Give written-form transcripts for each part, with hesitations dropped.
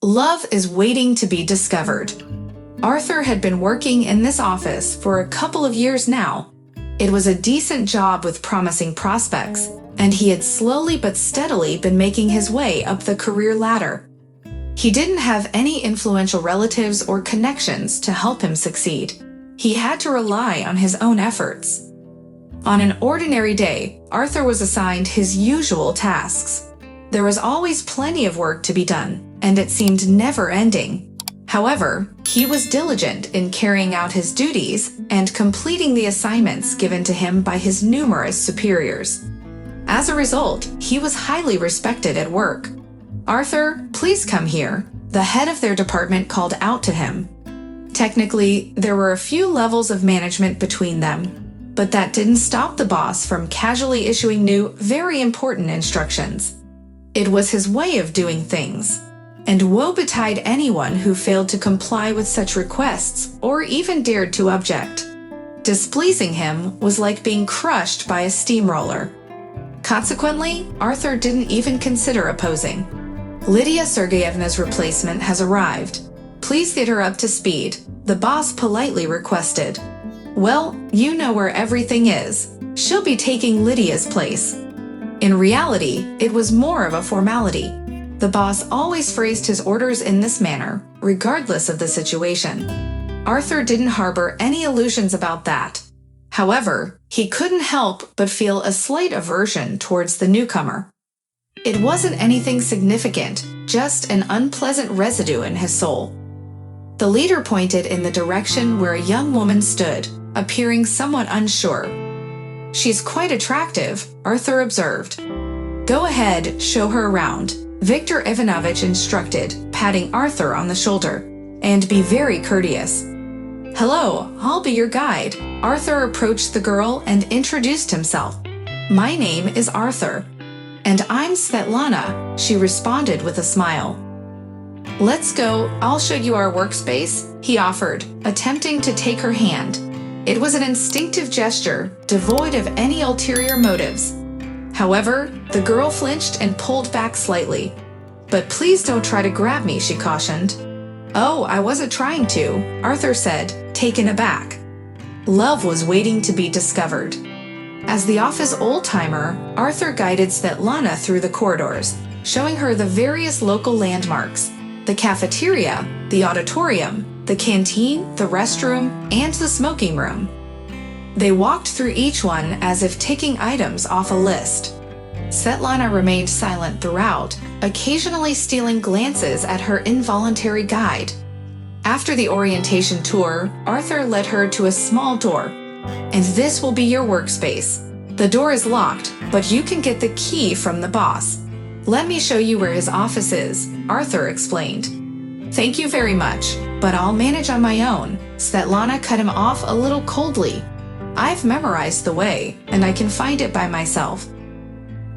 Love is waiting to be discovered. Arthur had been working in this office for a couple of years now. It was a decent job with promising prospects, and he had slowly but steadily been making his way up the career ladder. He didn't have any influential relatives or connections to help him succeed. He had to rely on his own efforts. On an ordinary day, Arthur was assigned his usual tasks. There was always plenty of work to be done, and it seemed never-ending. However, he was diligent in carrying out his duties and completing the assignments given to him by his numerous superiors. As a result, he was highly respected at work. "Arthur, please come here," the head of their department called out to him. Technically, there were a few levels of management between them, but that didn't stop the boss from casually issuing new, very important instructions. It was his way of doing things, and woe betide anyone who failed to comply with such requests or even dared to object. Displeasing him was like being crushed by a steamroller. Consequently, Arthur didn't even consider opposing. "Lydia Sergeyevna's replacement has arrived. Please get her up to speed," the boss politely requested. "Well, you know where everything is. She'll be taking Lydia's place." In reality, it was more of a formality. The boss always phrased his orders in this manner, regardless of the situation. Arthur didn't harbor any illusions about that. However, he couldn't help but feel a slight aversion towards the newcomer. It wasn't anything significant, just an unpleasant residue in his soul. The leader pointed in the direction where a young woman stood, appearing somewhat unsure. "She's quite attractive," Arthur observed. "Go ahead, show her around," Viktor Ivanovich instructed, patting Arthur on the shoulder. "And be very courteous." "Hello, I'll be your guide." Arthur approached the girl and introduced himself. "My name is Arthur." "And I'm Svetlana," she responded with a smile. "Let's go, I'll show you our workspace," he offered, attempting to take her hand. It was an instinctive gesture, devoid of any ulterior motives. However, the girl flinched and pulled back slightly. "But please don't try to grab me," she cautioned. "Oh, I wasn't trying to," Arthur said, taken aback. Love was waiting to be discovered. As the office old-timer, Arthur guided Svetlana through the corridors, showing her the various local landmarks: the cafeteria, the auditorium, the canteen, the restroom, and the smoking room. They walked through each one as if ticking items off a list. Svetlana remained silent throughout, occasionally stealing glances at her involuntary guide. After the orientation tour, Arthur led her to a small door. "And this will be your workspace. The door is locked, but you can get the key from the boss. Let me show you where his office is," Arthur explained. "Thank you very much, but I'll manage on my own." Svetlana cut him off a little coldly. "I've memorized the way, and I can find it by myself."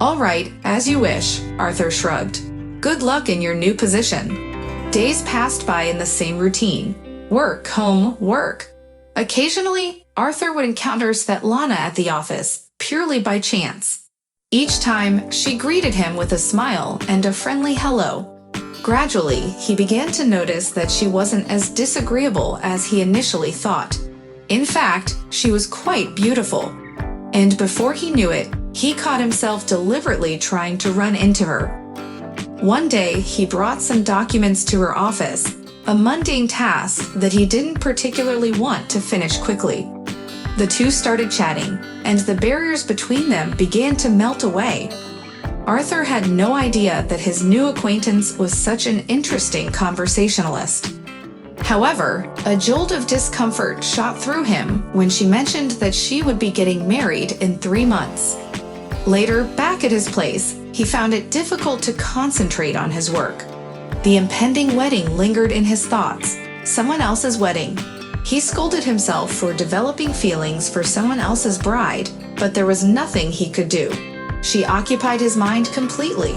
"All right, as you wish," Arthur shrugged. "Good luck in your new position." Days passed by in the same routine. Work, home, work. Occasionally, Arthur would encounter Svetlana at the office, purely by chance. Each time, she greeted him with a smile and a friendly hello. Gradually, he began to notice that she wasn't as disagreeable as he initially thought. In fact, she was quite beautiful. And before he knew it, he caught himself deliberately trying to run into her. One day, he brought some documents to her office, a mundane task that he didn't particularly want to finish quickly. The two started chatting, and the barriers between them began to melt away. Arthur had no idea that his new acquaintance was such an interesting conversationalist. However, a jolt of discomfort shot through him when she mentioned that she would be getting married in 3 months. Later, back at his place, he found it difficult to concentrate on his work. The impending wedding lingered in his thoughts. Someone else's wedding. He scolded himself for developing feelings for someone else's bride, but there was nothing he could do. She occupied his mind completely.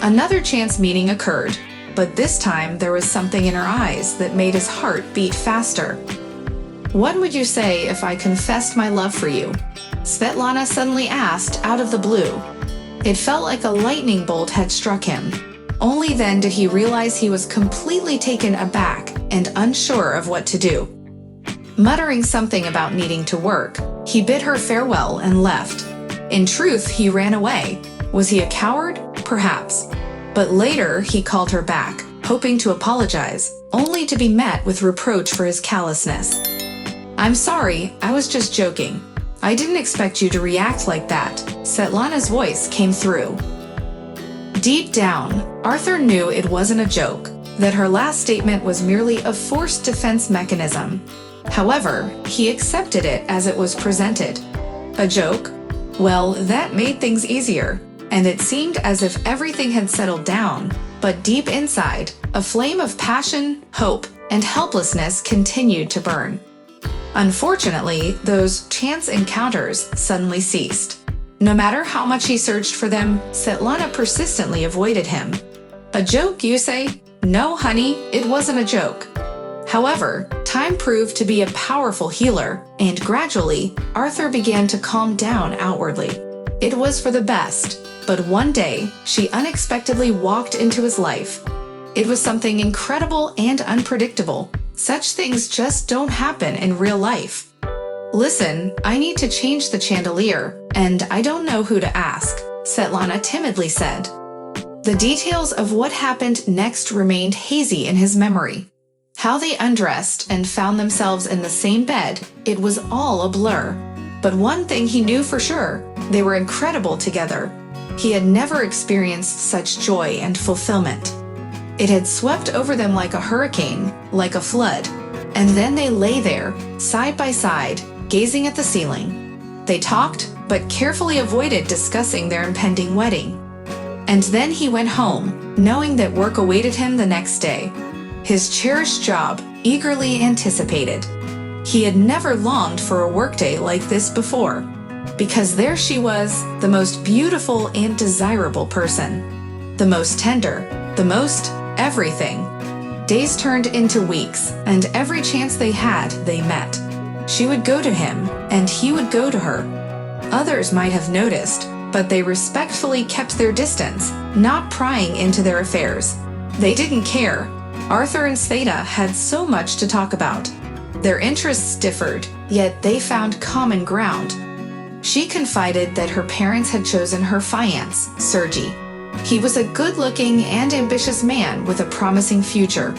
Another chance meeting occurred, but this time there was something in her eyes that made his heart beat faster. "What would you say if I confessed my love for you?" Svetlana suddenly asked out of the blue. It felt like a lightning bolt had struck him. Only then did he realize he was completely taken aback and unsure of what to do. Muttering something about needing to work, he bid her farewell and left. In truth, he ran away. Was he a coward? Perhaps. But later, he called her back, hoping to apologize, only to be met with reproach for his callousness. "I'm sorry, I was just joking. I didn't expect you to react like that." Svetlana's voice came through. Deep down, Arthur knew it wasn't a joke, that her last statement was merely a forced defense mechanism. However, he accepted it as it was presented. A joke? Well, that made things easier, and it seemed as if everything had settled down, but deep inside, a flame of passion, hope, and helplessness continued to burn. Unfortunately, those chance encounters suddenly ceased. No matter how much he searched for them, Svetlana persistently avoided him. A joke, you say? No, honey, it wasn't a joke. However, time proved to be a powerful healer, and gradually, Arthur began to calm down outwardly. It was for the best, but one day, she unexpectedly walked into his life. It was something incredible and unpredictable. Such things just don't happen in real life. "Listen, I need to change the chandelier, and I don't know who to ask," Svetlana timidly said. The details of what happened next remained hazy in his memory. How they undressed and found themselves in the same bed, it was all a blur. But one thing he knew for sure, they were incredible together. He had never experienced such joy and fulfillment. It had swept over them like a hurricane, like a flood. And then they lay there, side by side, gazing at the ceiling. They talked, but carefully avoided discussing their impending wedding. And then he went home, knowing that work awaited him the next day. His cherished job, eagerly anticipated. He had never longed for a workday like this before, because there she was, the most beautiful and desirable person. The most tender, the most everything. Days turned into weeks, and every chance they had, they met. She would go to him, and he would go to her. Others might have noticed, but they respectfully kept their distance, not prying into their affairs. They didn't care. Arthur and Sveta had so much to talk about. Their interests differed, yet they found common ground. She confided that her parents had chosen her fiancé, Sergei. He was a good-looking and ambitious man with a promising future.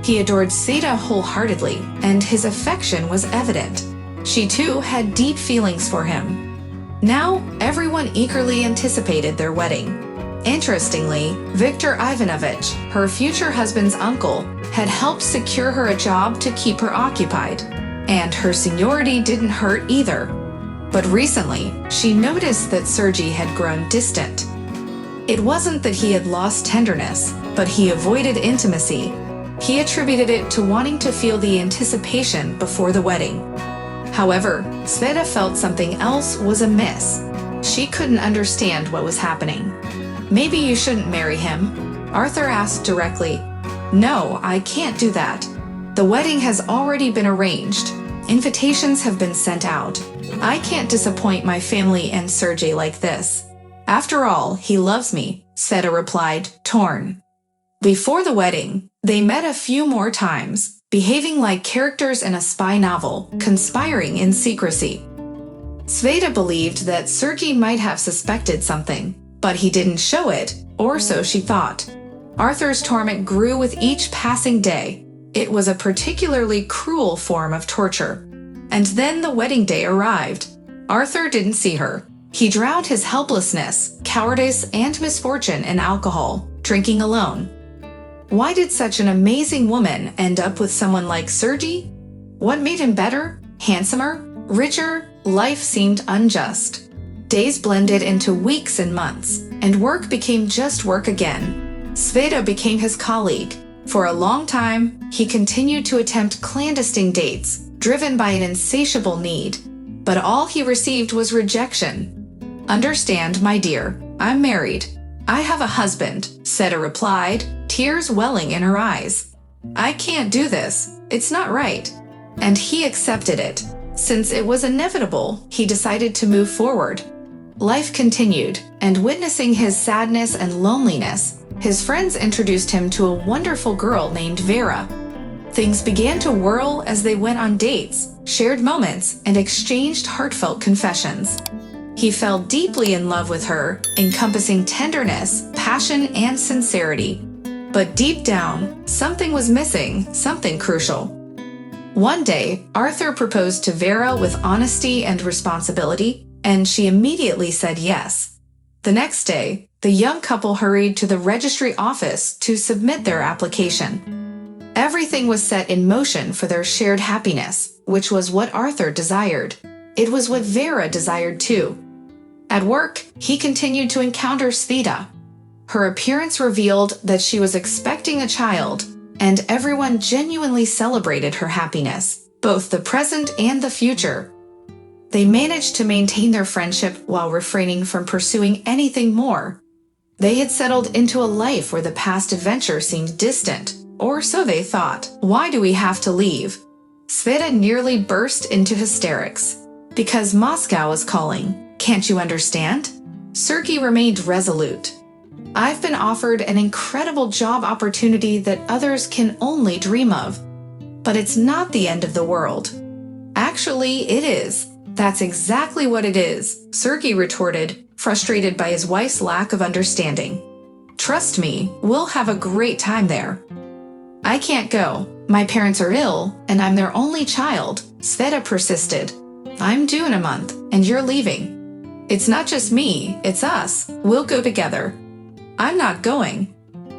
He adored Sveta wholeheartedly, and his affection was evident. She too had deep feelings for him. Now, everyone eagerly anticipated their wedding. Interestingly, Viktor Ivanovich, her future husband's uncle, had helped secure her a job to keep her occupied. And her seniority didn't hurt either. But recently, she noticed that Sergei had grown distant. It wasn't that he had lost tenderness, but he avoided intimacy. He attributed it to wanting to feel the anticipation before the wedding. However, Sveta felt something else was amiss. She couldn't understand what was happening. "Maybe you shouldn't marry him," Arthur asked directly. "No, I can't do that. The wedding has already been arranged. Invitations have been sent out. I can't disappoint my family and Sergei like this. After all, he loves me," Sveta replied, torn. Before the wedding, they met a few more times, behaving like characters in a spy novel, conspiring in secrecy. Sveta believed that Sergei might have suspected something, but he didn't show it, or so she thought. Arthur's torment grew with each passing day. It was a particularly cruel form of torture. And then the wedding day arrived. Arthur didn't see her. He drowned his helplessness, cowardice, and misfortune in alcohol, drinking alone. Why did such an amazing woman end up with someone like Sergei? What made him better, handsomer, richer? Life seemed unjust. Days blended into weeks and months, and work became just work again. Sveta became his colleague. For a long time, he continued to attempt clandestine dates, driven by an insatiable need. But all he received was rejection. "Understand, my dear, I'm married. I have a husband," Sveta replied, tears welling in her eyes. "I can't do this. It's not right." And he accepted it. Since it was inevitable, he decided to move forward. Life continued, and witnessing his sadness and loneliness, his friends introduced him to a wonderful girl named Vera. Things began to whirl as they went on dates, shared moments, and exchanged heartfelt confessions. He fell deeply in love with her, encompassing tenderness, passion, and sincerity. But deep down, something was missing, something crucial. One day, Arthur proposed to Vera with honesty and responsibility, and she immediately said yes. The next day, the young couple hurried to the registry office to submit their application. Everything was set in motion for their shared happiness, which was what Arthur desired. It was what Vera desired too. At work, he continued to encounter Sveta. Her appearance revealed that she was expecting a child, and everyone genuinely celebrated her happiness, both the present and the future. They managed to maintain their friendship while refraining from pursuing anything more. They had settled into a life where the past adventure seemed distant, or so they thought. Why do we have to leave? Sveta nearly burst into hysterics. Because Moscow is calling. Can't you understand? Sergei remained resolute. I've been offered an incredible job opportunity that others can only dream of. But it's not the end of the world. Actually, it is. That's exactly what it is, Sergei retorted, frustrated by his wife's lack of understanding. Trust me, we'll have a great time there. I can't go. My parents are ill, and I'm their only child, Sveta persisted. I'm due in a month, and you're leaving. It's not just me, it's us. We'll go together. I'm not going.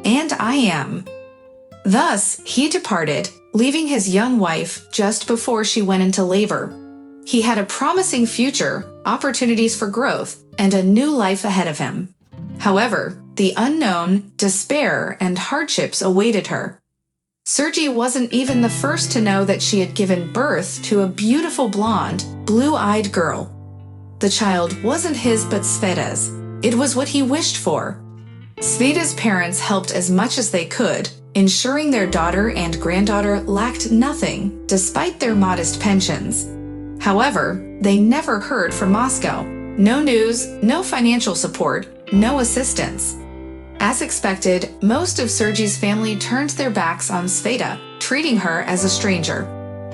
And I am. Thus, he departed, leaving his young wife just before she went into labor. He had a promising future, opportunities for growth, and a new life ahead of him. However, the unknown, despair, and hardships awaited her. Sergei wasn't even the first to know that she had given birth to a beautiful blonde, blue-eyed girl. The child wasn't his but Sveta's. It was what he wished for. Sveta's parents helped as much as they could, ensuring their daughter and granddaughter lacked nothing, despite their modest pensions. However, they never heard from Moscow. No news, no financial support, no assistance. As expected, most of Sergei's family turned their backs on Sveta, treating her as a stranger.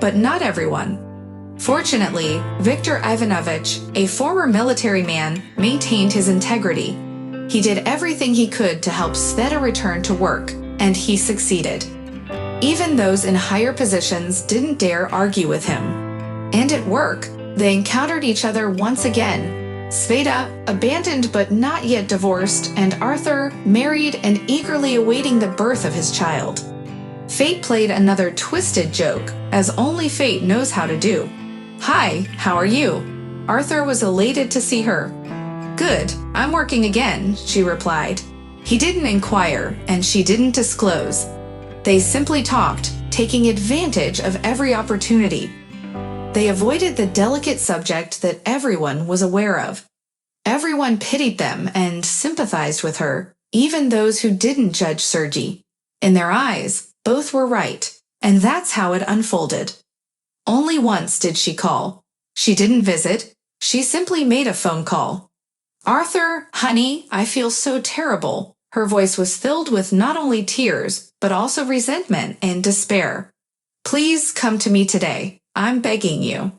But not everyone. Fortunately, Viktor Ivanovich, a former military man, maintained his integrity. He did everything he could to help Sveta return to work, and he succeeded. Even those in higher positions didn't dare argue with him. And at work, they encountered each other once again. Sveta, abandoned but not yet divorced, and Arthur, married and eagerly awaiting the birth of his child. Fate played another twisted joke, as only fate knows how to do. Hi, how are you? Arthur was elated to see her. Good, I'm working again, she replied. He didn't inquire, and she didn't disclose. They simply talked, taking advantage of every opportunity. They avoided the delicate subject that everyone was aware of. Everyone pitied them and sympathized with her, even those who didn't judge Sergei. In their eyes, both were right, and that's how it unfolded. Only once did she call. She didn't visit, she simply made a phone call. Arthur, honey, I feel so terrible. Her voice was filled with not only tears, but also resentment and despair. Please come to me today. I'm begging you.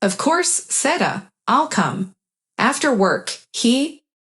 Of course, Sveta, I'll come. After work, he,